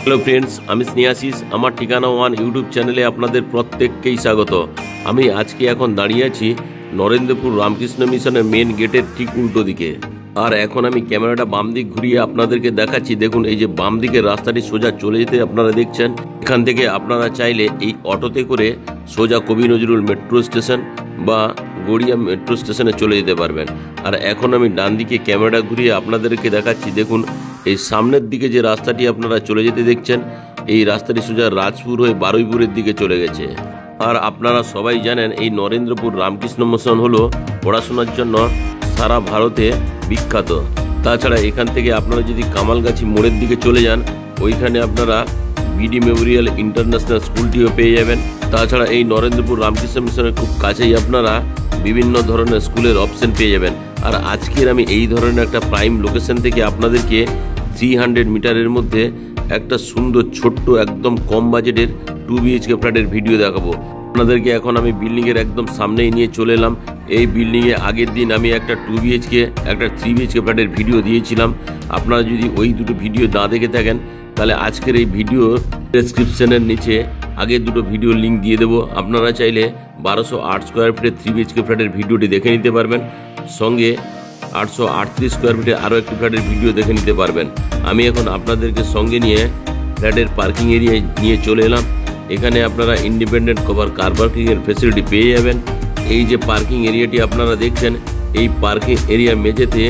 Hello friends, আমি স্নেহাশিস। আমার ঠিকানা ওয়ান ইউটিউব চ্যানেলে আপনাদের প্রত্যেককেই স্বাগত। আমি আজকে এখন দাঁড়িয়ে আছি নরেন্দ্রপুর রামকৃষ্ণ মিশনের মেন গেটের ঠিক উল্টো দিকে। আর এখন আমি ক্যামেরাটা বাম দিক ঘুরিয়ে আপনাদেরকে দেখাচ্ছি। দেখুন, এই যে বাম দিকের রাস্তাটি সোজা চলে যেতে আপনারা দেখছেন। এখান থেকে আপনারা চাইলে এই অটোতে করে সোজা কবি নজরুল মেট্রো স্টেশন বা গড়িয়া মেট্রো স্টেশনে চলে যেতে পারবেন। আর এখন আমি ডান দিকে ক্যামেরাটা ঘুরিয়ে আপনাদেরকে দেখাচ্ছি। দেখুন, এই সামনের দিকে যে রাস্তাটি আপনারা চলে যেতে দেখছেন, এই রাস্তাটি সোজা রাজপুর হয়ে বারুইপুরের দিকে চলে গেছে। আর আপনারা সবাই জানেন এই নরেন্দ্রপুর রামকৃষ্ণ মিশন হলো পড়াশোনার জন্য সারা ভারতে বিখ্যাত। তাছাড়া এখান থেকে আপনারা যদি কামালগাছি মোড়ের দিকে চলে যান, ওইখানে আপনারা বিডি মেমোরিয়াল ইন্টারন্যাশনাল স্কুলটিও পেয়ে যাবেন। তাছাড়া এই নরেন্দ্রপুর রামকৃষ্ণ মিশনের খুব কাছেই আপনারা বিভিন্ন ধরনের স্কুলের অপশন পেয়ে যাবেন। আর আজকের আমি এই ধরনের একটা প্রাইম লোকেশন থেকে আপনাদেরকে 300 মিটারের মধ্যে একটা সুন্দর ছোট্ট একদম কম বাজেটের 2 BHK ফ্ল্যাটের ভিডিও দেখাবো আপনাদেরকে। এখন আমি বিল্ডিংয়ের একদম সামনেই নিয়ে চলে এলাম। এই বিল্ডিংয়ে আগের দিন আমি একটা 2 BHK একটা 3 BHK ফ্ল্যাটের ভিডিও দিয়েছিলাম। আপনারা যদি ওই দুটো ভিডিও না দেখে থাকেন, তাহলে আজকের এই ভিডিও ডেসক্রিপশনের নিচে আগের দুটো ভিডিও লিঙ্ক দিয়ে দেবো। আপনারা চাইলে 1208 স্কোয়ার ফিটের 3 BHK ফ্ল্যাটের ভিডিওটি দেখে নিতে পারবেন। সঙ্গে 838 স্কোয়ার ফিটের আরও একটি ফ্ল্যাটের ভিডিও দেখে নিতে পারবেন। আমি এখন আপনাদেরকে সঙ্গে নিয়ে ফ্ল্যাটের পার্কিং এরিয়ায় নিয়ে চলে এলাম। এখানে আপনারা ইন্ডিপেন্ডেন্ট কভার কার পার্কিংয়ের ফেসিলিটি পেয়ে যাবেন। এই যে পার্কিং এরিয়াটি আপনারা দেখছেন, এই পার্কিং এরিয়া মেঝেতে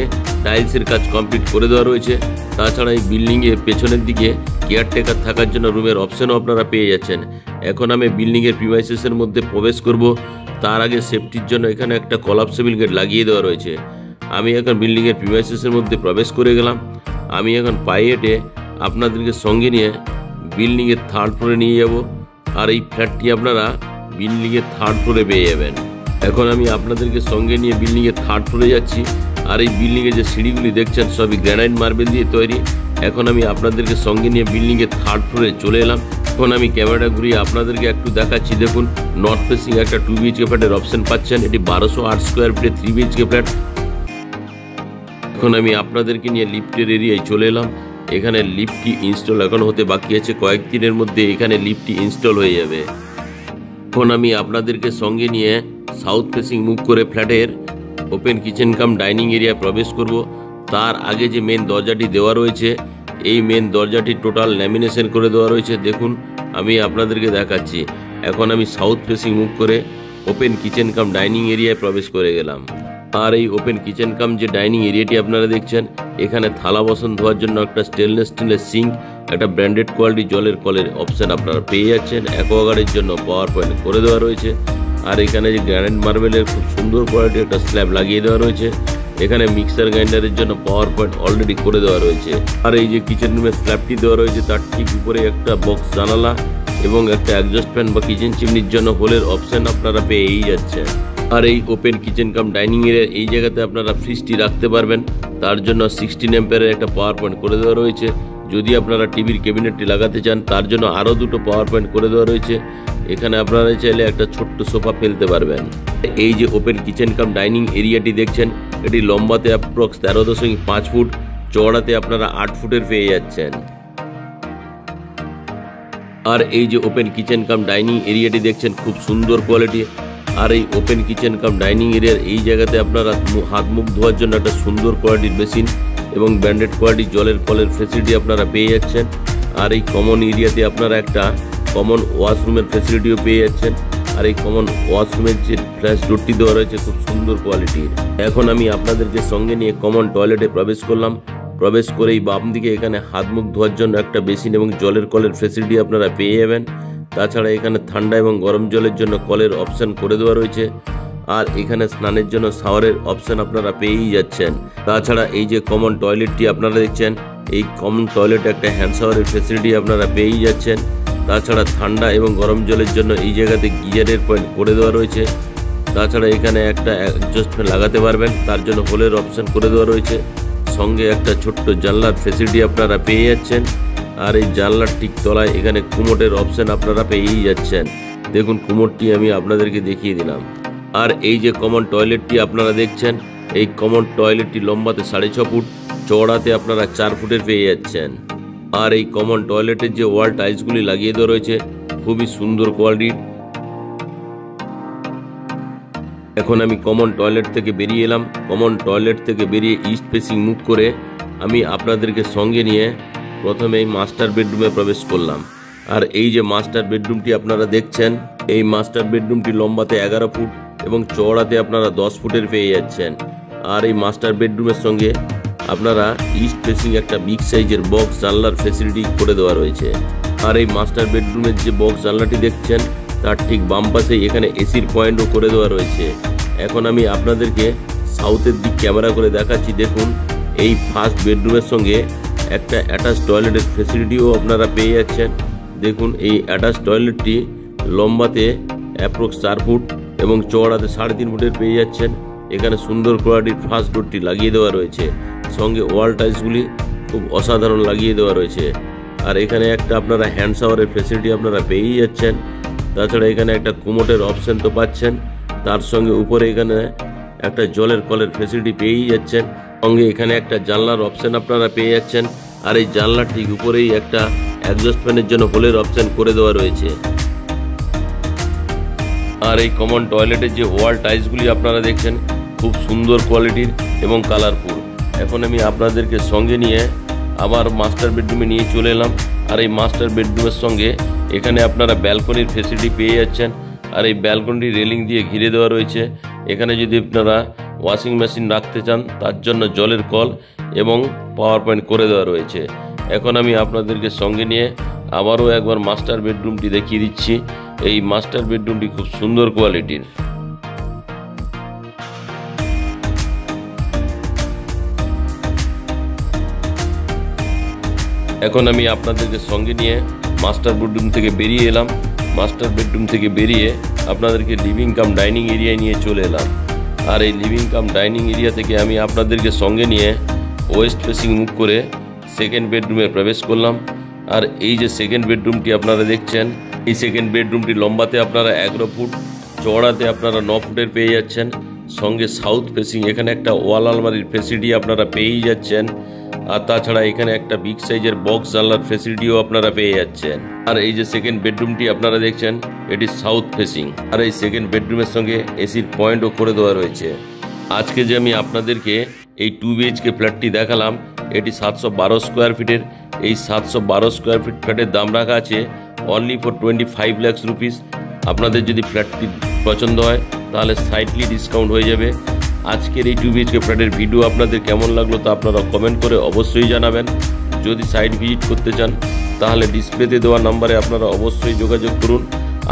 টাইলসের কাজ কমপ্লিট করে দেওয়া রয়েছে। তাছাড়া এই বিল্ডিংয়ের পেছনের দিকে কেয়ারটেকার থাকার জন্য রুমের অপশনও আপনারা পেয়ে যাচ্ছেন। এখন আমি বিল্ডিংয়ের প্রিমাইসেসের মধ্যে প্রবেশ করব। তার আগে সেফটির জন্য এখানে একটা কলাপসেবল গেট লাগিয়ে দেওয়া রয়েছে। আমি এখন বিল্ডিংয়ের প্রিমাইসেসের মধ্যে প্রবেশ করে গেলাম। আমি এখন পায়ে হেঁটে আপনাদেরকে সঙ্গে নিয়ে বিল্ডিংয়ের 3rd ফ্লোরে নিয়ে যাব। আর এই ফ্ল্যাটটি আপনারা বিল্ডিংয়ের 3rd ফ্লোরে পেয়ে যাবেন। এখন আমি আপনাদেরকে সঙ্গে নিয়ে বিল্ডিংয়ের 3rd ফ্লোরে যাচ্ছি। আর এই বিল্ডিংয়ে যে সিঁড়িগুলি দেখছেন, সবই গ্রানাইট মার্বেল দিয়ে তৈরি। এখন আমি আপনাদেরকে সঙ্গে নিয়ে বিল্ডিংয়ের 3rd ফ্লোরে চলে এলাম। এখন আমি ক্যামেরাটা ঘুরিয়ে আপনাদেরকে একটু দেখাচ্ছি। দেখুন, নর্থ ফেসিং একটা 2 BHK ফ্ল্যাটের অপশন পাচ্ছেন। এটি 1208 স্কোয়ার ফিটের 3 BHK ফ্ল্যাট। এখন আমি আপনাদেরকে নিয়ে লিফটের এরিয়ায় চলে এলাম। এখানে লিফটটি ইনস্টল এখন হতে বাকি আছে। কয়েকদিনের মধ্যে এখানে লিফটটি ইনস্টল হয়ে যাবে। এখন আমি আপনাদেরকে সঙ্গে নিয়ে সাউথ ফেসিং মুভ করে ফ্ল্যাটের ওপেন কিচেন কাম ডাইনিং এরিয়ায় প্রবেশ করব। তার আগে যে মেন দরজাটি দেওয়া রয়েছে, এই মেন দরজাটি টোটাল ল্যামিনেশন করে দেওয়া রয়েছে। দেখুন, আমি আপনাদেরকে দেখাচ্ছি। এখন আমি সাউথ ফেসিং মুভ করে ওপেন কিচেন কাম ডাইনিং এরিয়ায় প্রবেশ করে গেলাম। আর এই ওপেন কিচেন কাম যে ডাইনিং এরিয়াটি আপনারা দেখছেন, এখানে থালা বাসন ধোয়ার জন্য একটা স্টেনলেস স্টিলের সিঙ্ক, একটা ব্র্যান্ডেড কোয়ালিটি জলের কলের অপশন আপনারা পেয়ে যাচ্ছেন। অ্যাকোয়াগার্ডের জন্য পাওয়ার পয়েন্ট করে দেওয়া রয়েছে। আর এখানে যে গ্রানাইট মার্বেলের খুব সুন্দর কোয়ালিটির একটা স্ল্যাব লাগিয়ে দেওয়া রয়েছে। এখানে মিক্সার গ্রাইন্ডারের জন্য পাওয়ার পয়েন্ট অলরেডি করে দেওয়া রয়েছে। আর এই যে কিচেন রুমের স্ল্যাবটি দেওয়া রয়েছে, তার ঠিক উপরে একটা বক্স জানালা এবং একটা অ্যাডজাস্ট ফ্যান বা কিচেন চিমনির জন্য হোলের অপশন আপনারা পেয়েই যাচ্ছেন। আর এই ওপেন কিচেন কাম ডাইনিং এরিয়ার এই জায়গাতে আপনারা ফ্রিজটি রাখতে পারবেন। তার জন্য 16 অ্যাম্পিয়ারের একটা পাওয়ার পয়েন্ট করে দেওয়া রয়েছে। যদি আপনারা টিভির ক্যাবিনেটটি লাগাতে চান, তার জন্য আরও দুটো পাওয়ার পয়েন্ট করে দেওয়া রয়েছে। এখানে আপনারা চাইলে একটা ছোট্ট সোফা ফেলতে পারবেন। এই যে ওপেন কিচেন কাম ডাইনিং এরিয়াটি দেখছেন, এটি লম্বাতে অ্যাপ্রক্স 13.5 ফুট, চওড়াতে আপনারা 8 ফুটের পেয়ে যাচ্ছেন। আর এই যে ওপেন কিচেন কাম ডাইনিং এরিয়াটি দেখছেন, খুব সুন্দর কোয়ালিটি। আর এই ওপেন কিচেন কাম ডাইনিং এরিয়ার এই জায়গাতে আপনারা হাত মুখ ধোয়ার জন্য একটা সুন্দর কোয়ালিটির মেশিন এবং ব্র্যান্ডেড কোয়ালিটির জলের কলের ফেসিলিটি আপনারা পেয়ে যাচ্ছেন। আর এই কমন এরিয়াতে আপনারা একটা কমন ওয়াশরুমের ফেসিলিটিও পেয়ে যাচ্ছেন। আর এই কমন ওয়াশরুমের যে ফ্ল্যাশ ডোরটি দেওয়া রয়েছে, খুব সুন্দর কোয়ালিটির। এখন আমি আপনাদেরকে সঙ্গে নিয়ে কমন টয়লেটে প্রবেশ করলাম। প্রবেশ করেই বাম দিকে এখানে হাত মুখ ধোয়ার জন্য একটা বেসিন এবং জলের কলের ফেসিলিটি আপনারা পেয়ে যাবেন। তাছাড়া এখানে ঠান্ডা এবং গরম জলের জন্য কলের অপশন করে দেওয়া রয়েছে। আর এখানে স্নানের জন্য শাওয়ারের অপশন আপনারা পেয়েই যাচ্ছেন। তাছাড়া এই যে কমন টয়লেটটি আপনারা দেখছেন, এই কমন টয়লেটে একটা হ্যান্ড শাওয়ারের ফেসিলিটি আপনারা পেয়েই যাচ্ছেন। তাছাড়া ঠান্ডা এবং গরম জলের জন্য এই জায়গাতে গিজারের পয়েন্ট করে দেওয়া রয়েছে। তাছাড়া এখানে একটা অ্যাডজাস্ট ফ্যান লাগাতে পারবেন, তার জন্য হোলের অপশন করে দেওয়া রয়েছে। সঙ্গে একটা ছোট্ট জানলার ফেসিলিটি আপনারা পেয়ে যাচ্ছেন। আর এই জানলার ঠিক তলায় এখানে কুমোটের অপশন আপনারা পেয়েই যাচ্ছেন। দেখুন, কুমোটটি আমি আপনাদেরকে দেখিয়ে দিলাম। আর এই যে কমন টয়লেটটি আপনারা দেখছেন, এই কমন টয়লেটটি লম্বাতে 6.5 ফুট, চওড়াতে আপনারা 4 ফুটের পেয়ে যাচ্ছেন। আর এই কমন টয়লেটের যে ওয়াল টাইলসগুলি লাগিয়ে দেওয়া রয়েছে খুবই সুন্দর কোয়ালিটির। এখন আমি কমন টয়লেট থেকে বেরিয়ে এলাম। কমন টয়লেট থেকে বেরিয়ে ইস্ট ফেসিং মুখ করে আমি আপনাদেরকে সঙ্গে নিয়ে প্রথমে এই মাস্টার বেডরুমে প্রবেশ করলাম। আর এই যে মাস্টার বেডরুমটি আপনারা দেখছেন, এই মাস্টার বেডরুমটি লম্বাতে 11 ফুট এবং চওড়াতে আপনারা 10 ফুটের পেয়ে যাচ্ছেন। আর এই মাস্টার বেডরুমের সঙ্গে আপনারা ইস্ট ফেসিং একটা বিগ সাইজের বক্স জানলার ফ্যাসিলিটি করে দেওয়া রয়েছে। আর এই মাস্টার বেডরুমের যে বক্স জানলাটি দেখছেন তার ঠিক বাম পাশেই এখানে এসির পয়েন্টও করে দেওয়া রয়েছে। এখন আমি আপনাদেরকে সাউথের দিক ক্যামেরা করে দেখাচ্ছি। দেখুন, এই ফার্স্ট বেডরুমের সঙ্গে একটা অ্যাটাচ টয়লেটের ফ্যাসিলিটিও আপনারা পেয়ে যাচ্ছেন। দেখুন, এই অ্যাটাচ টয়লেটটি লম্বাতে অ্যাপ্রক্স 4 ফুট এবং চওড়াতে 3.5 ফুটের পেয়ে যাচ্ছেন। এখানে সুন্দর কোয়ালিটির ফার্স্ট ডোরটি লাগিয়ে দেওয়া রয়েছে, সঙ্গে ওয়াল টাইলসগুলি খুব অসাধারণ লাগিয়ে দেওয়া রয়েছে। আর এখানে একটা আপনারা হ্যান্ড শাওয়ারের ফ্যাসিলিটি আপনারা পেয়েই যাচ্ছেন। তাছাড়া এখানে একটা কুমোটের অপশন তো পাচ্ছেন, তার সঙ্গে উপরে এখানে একটা জলের কলের ফ্যাসিলিটি পেয়েই যাচ্ছেন। সঙ্গে এখানে একটা জানলার অপশন আপনারা পেয়ে যাচ্ছেন। আর এই জানলার ঠিক উপরেই একটা অ্যাডজাস্ট ফ্যানের জন্য হোলের অপশন করে দেওয়া রয়েছে। আর এই কমন টয়লেটের যে ওয়াল টাইলসগুলি আপনারা দেখছেন খুব সুন্দর কোয়ালিটির এবং কালারফুল। এখন আমি আপনাদেরকে সঙ্গে নিয়ে আবার মাস্টার বেডরুমে নিয়ে চলে এলাম। আর এই মাস্টার বেডরুমের সঙ্গে এখানে আপনারা ব্যালকনির ফ্যাসিলিটি পেয়ে যাচ্ছেন। আর এই ব্যালকনিটি রেলিং দিয়ে ঘিরে দেওয়া রয়েছে। এখানে যদি আপনারা ওয়াশিং মেশিন রাখতে চান তার জন্য জলের কল এবং পাওয়ার পয়েন্ট করে দেওয়া রয়েছে। এখন আমি আপনাদেরকে সঙ্গে নিয়ে আবারও একবার মাস্টার বেডরুমটি দেখিয়ে দিচ্ছি। এই মাস্টার বেডরুমটি খুব সুন্দর কোয়ালিটির। এখন আমি আপনাদেরকে সঙ্গে নিয়ে মাস্টার বেডরুম থেকে বেরিয়ে এলাম। মাস্টার বেডরুম থেকে বেরিয়ে আপনাদেরকে লিভিং কাম ডাইনিং এরিয়ায় নিয়ে চলে এলাম। আর এই লিভিং কাম ডাইনিং এরিয়া থেকে আমি আপনাদেরকে সঙ্গে নিয়ে ওয়েস্ট ফেসিং মুখ করে সেকেন্ড বেডরুমে প্রবেশ করলাম। আর এই যে সেকেন্ড বেডরুমটি আপনারা দেখছেন, এই সেকেন্ড বেডরুমটি লম্বাতে আপনারা 11 ফুট, চওড়াতে আপনারা 9 ফুটের পেয়ে যাচ্ছেন। সঙ্গে সাউথ ফেসিং এখানে একটা ওয়াল আলমারির ফ্যাসিলিটি আপনারা পেয়েই যাচ্ছেন। আর তাছাড়া এখানে একটা বিগ সাইজের বক্স জানলার ফ্যাসিলিটিও আপনারা পেয়ে যাচ্ছেন। আর এই যে সেকেন্ড বেডরুমটি আপনারা দেখছেন এটি সাউথ ফেসিং। আর এই সেকেন্ড বেডরুমের সঙ্গে এসির পয়েন্টও করে দেওয়া রয়েছে। আজকে যে আমি আপনাদেরকে এই 2 BHK ফ্ল্যাটটি দেখালাম, এটি 712 স্কোয়ার ফিটের। এই 712 স্কোয়ার ফিট ফ্ল্যাটের দাম রাখা আছে অনলি ফর 25 লাখ রুপিস। আপনাদের যদি ফ্ল্যাটটি পছন্দ হয় তাহলে সাইটলি ডিসকাউন্ট হয়ে যাবে। আজকের এই 2 BHK ফ্ল্যাটের ভিডিও আপনাদের কেমন লাগলো তা আপনারা কমেন্ট করে অবশ্যই জানাবেন। যদি সাইট ভিজিট করতে চান তাহলে ডিসপ্লেতে দেওয়া নাম্বারে আপনারা অবশ্যই যোগাযোগ করুন।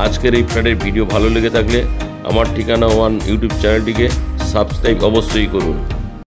আজকের এই ফ্ল্যাটের ভিডিও ভালো লেগে থাকলে আমার ঠিকানা ওয়ান ইউটিউব চ্যানেলটিকে সাবস্ক্রাইব অবশ্যই করুন।